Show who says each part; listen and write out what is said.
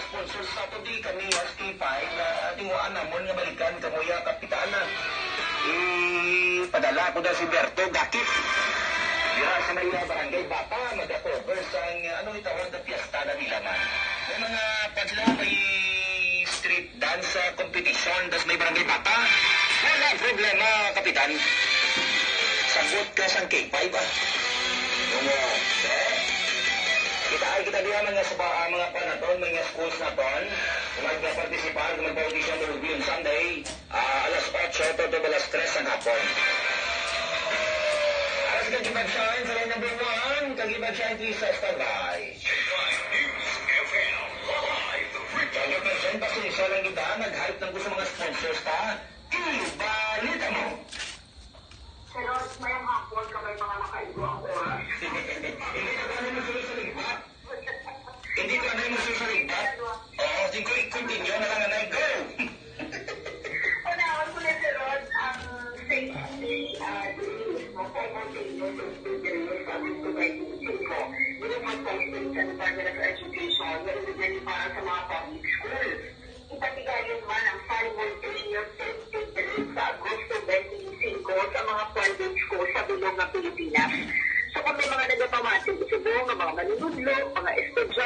Speaker 1: sponsors sa ito di kami as K5 na tinguan namon nga balikan kamuya kapitana. Padala ko na si Berto Gakit. Dira sa may barangay Bata, mag-cover sa ano itawag na piyesta na nila man. May mga padsila may street dance competition das may barangay Bata. Wala problema, kapitan. Sagot ka sa K5 ah. Kita diya mga mga panaton, mga schools na ton, mag-participar, mag-audition ng review Sunday, alas 8 to alas 3 ang hapon. Alas kagibagsahan sa line number 1, kagibagsahan sa standby. Kagibagsahan pa sa lang kita, nag-hype ng gusto mga sponsors ta, balita mo.
Speaker 2: Pero mayang hapon ka may mga nakaigwa ang oras.
Speaker 1: Hindi ka ba naman sila sa libat? Hindi ka naman sila sa libat? Oo, continue na lang na go!
Speaker 2: Unaon ko na si Rod, ang safety release mo, simultaneous safety release sa Gusto 2025. Yun ang posting sa Department of Education na ibigay para sa mga public schools. Ipatigayon man ang simultaneous safety release sa Agosto 25 sa mga private schools sa bilog ng Pilipinas. So kung may mga nagapamatin, isubo ng mga manunudlo, mga